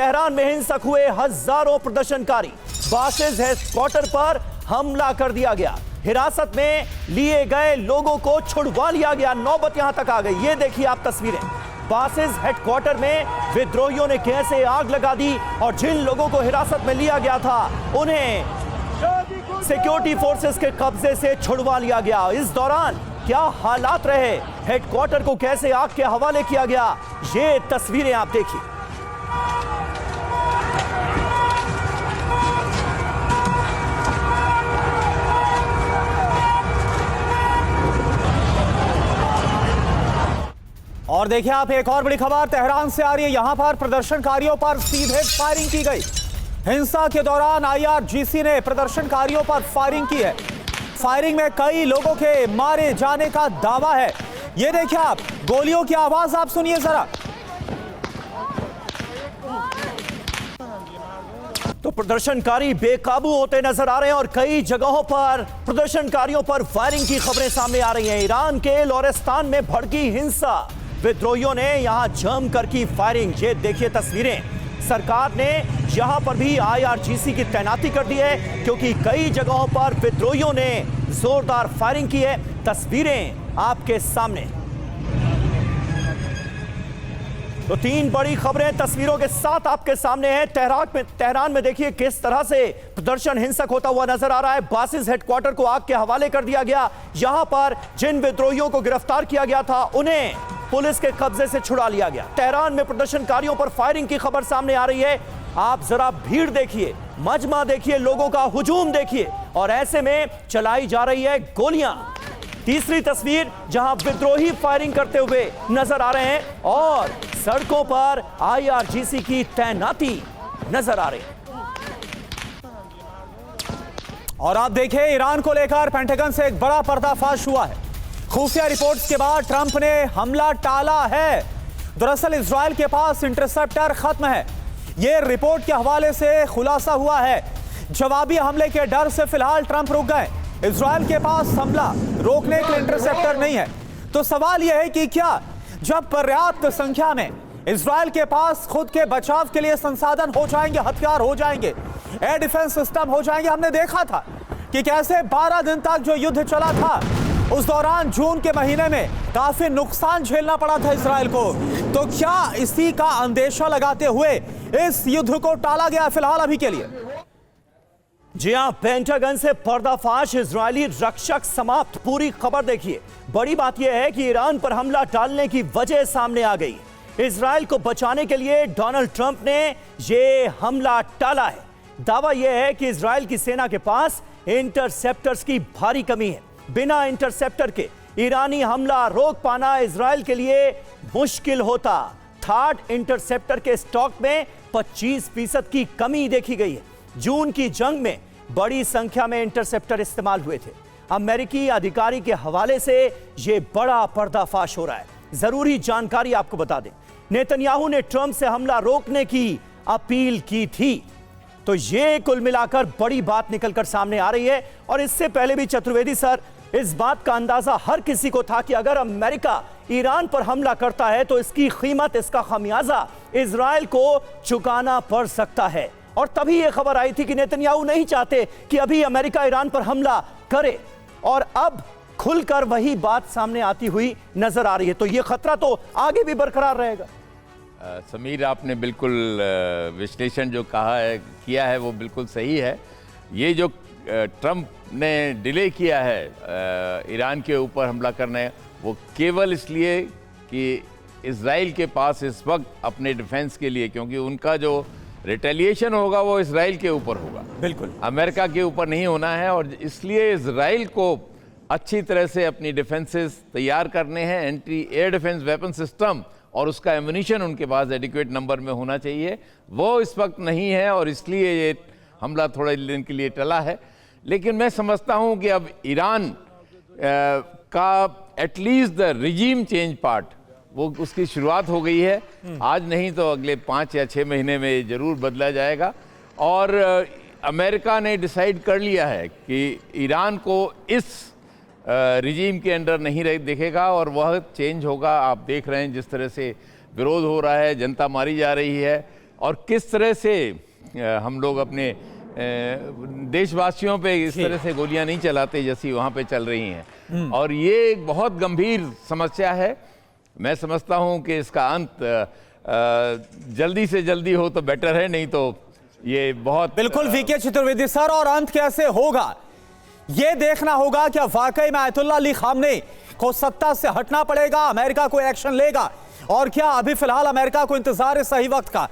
Tehran में हिंसक हुए हजारों प्रदर्शनकारी। बासिस हेडक्वार्टर पर हमला कर दिया गया। हिरासत में लिए गए लोगों को छुड़वा लिया गया। नौबत यहां तक आ गई। ये देखिए आप तस्वीरें। बासिस हेडक्वार्टर में विद्रोहियों ने कैसे आग लगा दी और जिन लोगों को हिरासत में लिया गया था उन्हें सिक्योरिटी फोर्सेस के कब्जे से छुड़वा लिया गया। इस दौरान क्या हालात रहे, हेडक्वार्टर को कैसे आग के हवाले किया गया, ये तस्वीरें आप देखिए। और देखिए आप एक और बड़ी खबर तेहरान से आ रही है। यहां पर प्रदर्शनकारियों पर सीधे फायरिंग की गई। हिंसा के दौरान आईआरजीसी ने प्रदर्शनकारियों पर फायरिंग की है। फायरिंग में कई लोगों के मारे जाने का दावा है। ये देखिए आप, गोलियों की आवाज आप सुनिए जरा। तो प्रदर्शनकारी बेकाबू होते नजर आ रहे हैं और कई जगहों पर प्रदर्शनकारियों पर फायरिंग की खबरें सामने आ रही हैं। ईरान के लोरेस्तान में भड़की हिंसा, विद्रोहियों ने यहां जमकर की फायरिंग। ये देखिए तस्वीरें। सरकार ने यहां पर भी आईआरजीसी की तैनाती कर दी है क्योंकि कई जगहों पर विद्रोहियों ने जोरदार फायरिंग की है। तस्वीरें आपके सामने। तो तीन बड़ी खबरें तस्वीरों के साथ आपके सामने हैं। तेहरान में देखिए किस तरह से प्रदर्शन हिंसक होता हुआ नजर आ रहा है। बासिस हेडक्वार्टर को आग के हवाले कर दिया गया। यहां पर जिन विद्रोहियों को गिरफ्तार किया गया था उन्हें पुलिस के कब्जे से छुड़ा लिया गया। तेहरान में प्रदर्शनकारियों पर फायरिंग की खबर सामने आ रही है। आप जरा भीड़ देखिए, मजमा देखिए, लोगों का हुजूम देखिए और ऐसे में चलाई जा रही है गोलियां। तीसरी तस्वीर जहां विद्रोही फायरिंग करते हुए नजर आ रहे हैं और सड़कों पर आईआरजीसी की तैनाती नजर आ रही है। और आप देखिए ईरान को लेकर पेंटागन से एक बड़ा पर्दाफाश हुआ है। खुफिया रिपोर्ट्स के बाद ट्रंप ने हमला टाला है। दरअसल इजराइल के पास इंटरसेप्टर खत्म है। यह रिपोर्ट के हवाले से खुलासा हुआ है। जवाबी हमले के डर से फिलहाल ट्रंप रुक गए। इजराइल के पास हमला रोकने के इंटरसेप्टर नहीं है। तो सवाल यह है कि क्या जब पर्याप्त संख्या में इजराइल के पास खुद के बचाव के लिए संसाधन हो जाएंगे, हथियार हो जाएंगे, एयर डिफेंस सिस्टम हो जाएंगे। हमने देखा था कि कैसे 12 दिन तक जो युद्ध चला था उस दौरान जून के महीने में काफी नुकसान झेलना पड़ा था इजराइल को। तो क्या इसी का अंदेशा लगाते हुए इस युद्ध को टाला गया फिलहाल अभी के लिए? जी हां, पेंटागन से पर्दाफाश, इजरायली रक्षक समाप्त। पूरी खबर देखिए। बड़ी बात यह है कि ईरान पर हमला टालने की वजह सामने आ गई। इजराइल को बचाने के लिए डोनाल्ड ट्रंप ने यह हमला टाला है। दावा यह है कि इजराइल की सेना के पास इंटरसेप्टर्स की भारी कमी है। बिना इंटरसेप्टर के ईरानी हमला रोक पाना इजराइल के लिए मुश्किल होता। थर्ड इंटरसेप्टर के स्टॉक में 25% की कमी देखी गई है। जून की जंग में बड़ी संख्या में इंटरसेप्टर इस्तेमाल हुए थे। अमेरिकी अधिकारी के हवाले से यह बड़ा पर्दाफाश हो रहा है। जरूरी जानकारी आपको बता दें, नेतन्याहू ने ट्रंप से हमला रोकने की अपील की थी। तो यह कुल मिलाकर बड़ी बात निकलकर सामने आ रही है। और इससे पहले भी चतुर्वेदी सर, इस बात का अंदाजा हर किसी को था कि अगर अमेरिका ईरान पर हमला करता है तो इसकी कीमत, इसका खमियाजा इजराइल को चुकाना पड़ सकता है। और तभी यह खबर आई थी कि नेतन्याहू नहीं चाहते कि अभी अमेरिका ईरान पर हमला करे। और अब खुलकर वही बात सामने आती हुई नजर आ रही है। तो यह खतरा तो आगे भी बरकरार रहेगा। समीर, आपने बिल्कुल विश्लेषण जो कहा है, किया है, वो बिल्कुल सही है। ये जो ट्रंप ने डिले किया है ईरान के ऊपर हमला करने, वो केवल इसलिए कि इजराइल के पास इस वक्त अपने डिफेंस के लिए, क्योंकि उनका जो रिटेलिएशन होगा वो इजराइल के ऊपर होगा, बिल्कुल अमेरिका के ऊपर नहीं होना है। और इसलिए इजराइल को अच्छी तरह से अपनी डिफेंसेस तैयार करने हैं, anti air defence weapon system, और उसका एमुनिशन उनके पास एडिक्वेट नंबर में होना चाहिए। वो इस वक्त नहीं है और इसलिए ये हमला थोड़े दिन के लिए टला है। लेकिन मैं समझता हूं कि अब ईरान का at least the regime change part, वो उसकी शुरुआत हो गई है। आज नहीं तो अगले 5 या 6 महीने में ज़रूर बदला जाएगा। और अमेरिका ने डिसाइड कर लिया है कि ईरान को इस रिजीम के अंडर नहीं देखेगा और वह चेंज होगा। आप देख रहे हैं जिस तरह से विरोध हो रहा है, जनता मारी जा रही है और किस तरह से हम लोग अपने देशवासियों पे इस तरह से गोलियां नहीं चलाते जैसी वहाँ पे चल रही हैं। और ये एक बहुत गंभीर समस्या है। मैं समझता हूँ कि इसका अंत जल्दी से जल्दी हो तो बेटर है, नहीं तो ये बहुत बिल्कुल वीके चतुर्वेदी सर, और अंत कैसे होगा ये देखना होगा। क्या वाकई में आयतुल्लाह अली खामनेई को सत्ता से हटना पड़ेगा, अमेरिका कोई एक्शन लेगा, और क्या अभी फिलहाल अमेरिका को इंतजार है सही वक्त का?